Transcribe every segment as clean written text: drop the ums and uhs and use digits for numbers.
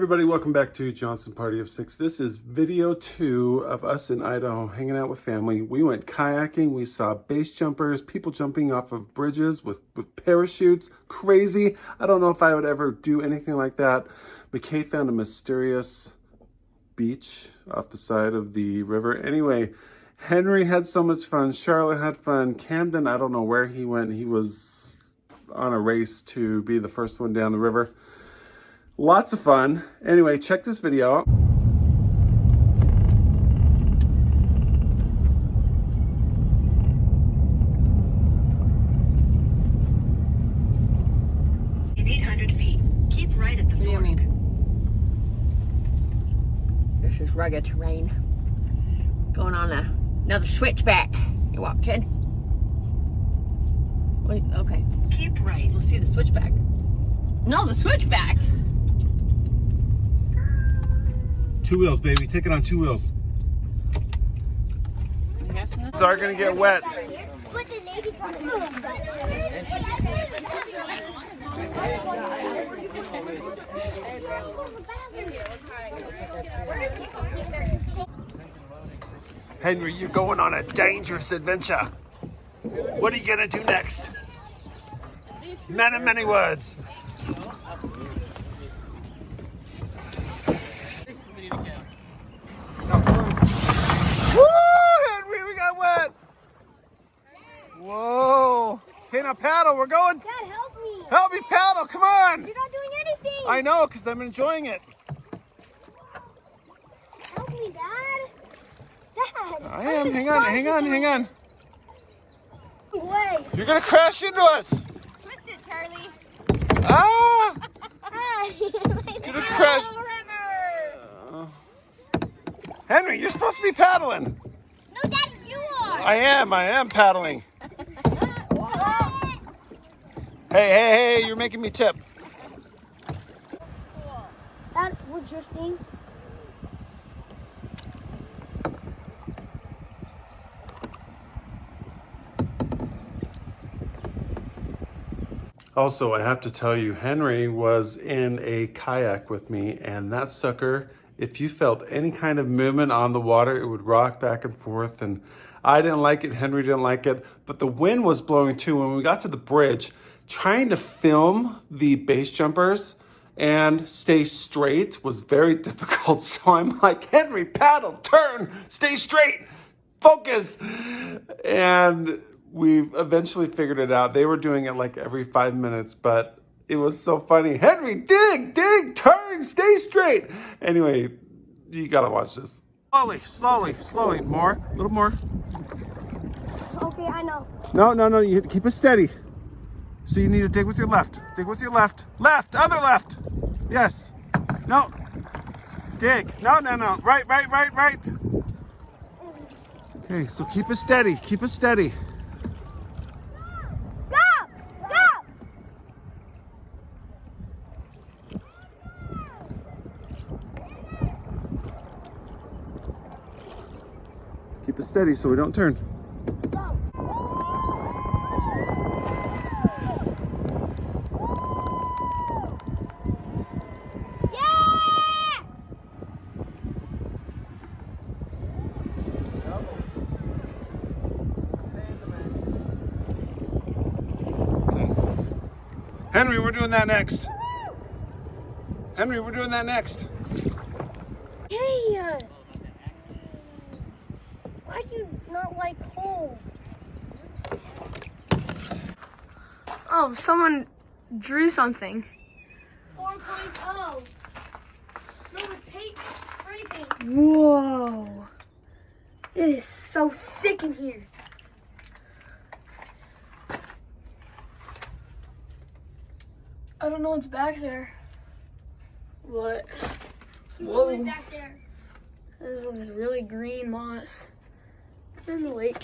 everybody, welcome back to Johnson Party of Six. This is video 2 of us in Idaho hanging out with family. We went kayaking, we saw base jumpers, people jumping off of bridges with parachutes. Crazy. I don't know if I would ever do anything like that. McKay found a mysterious beach off the side of the river. Anyway, Henry had so much fun, Charlotte had fun, Kamden, I don't know where he went. He was on a race to be the first one down the river. Lots of fun. Anyway, check this video out. In 800 feet, keep right at the fork. What do you mean? This is rugged terrain. Going on another switchback. You walked in. Wait, okay. Keep right. Let's see the switchback. No, the switchback. 2 wheels, baby. Take it on 2 wheels. It's are gonna get wet. Henry, you're going on a dangerous adventure. What are you gonna do next? Many words. Whoa! Okay, now paddle. We're going. Dad, help me! Help me paddle. Come on. You're not doing anything. I know, because I'm enjoying it. Help me, Dad. Dad. I am. Hang on. Wait. You're gonna crash into us. Twist it, Charlie. Ah! You're You're gonna crash. Henry, you're supposed to be paddling. No, Dad, you are. I am paddling. Hey, you're making me tip. Dad, we're drifting. Also, I have to tell you, Henry was in a kayak with me, and that sucker, if you felt any kind of movement on the water, it would rock back and forth, and I didn't like it, Henry didn't like it, but the wind was blowing too. When we got to the bridge, trying to film the base jumpers and stay straight was very difficult, so I'm like, Henry, paddle, turn, stay straight, focus, and we eventually figured it out. They were doing it like every 5 minutes, but it was so funny. Henry, dig, turn, stay straight. Anyway, you gotta watch this. Slowly, more, a little more. Okay, I know. No, you have to keep it steady. So you need to dig with your left. Dig with your left. Other left. Yes. No. Dig. No. Right. Okay, so keep it steady. Go! Keep it steady so we don't turn. Go! Yeah! Henry, we're doing that next. Hey! Why do you not like cold? Oh, someone drew something. 4.0. No, with paint, spray paint. Whoa. It is so sick in here. I don't know what's back there. What? Whoa. Back there. There's this really green moss in the lake.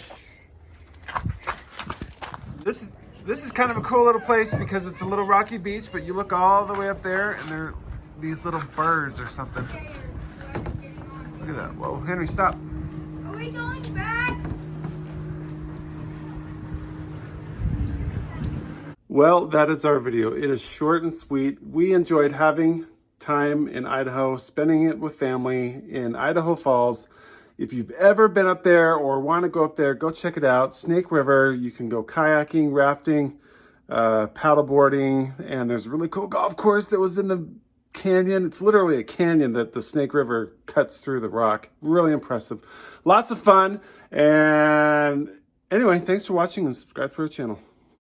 This is kind of a cool little place because it's a little rocky beach, but you look all the way up there and there are these little birds or something. Look at that. Whoa, Henry, stop. Are we going back? Well, that is our video. It is short and sweet. We enjoyed having time in Idaho, spending it with family in Idaho Falls. If you've ever been up there or want to go up there, go check it out. Snake River, you can go kayaking, rafting, paddleboarding, and there's a really cool golf course that was in the canyon. It's literally a canyon that the Snake River cuts through the rock. Really impressive. Lots of fun. And anyway, thanks for watching and subscribe to our channel.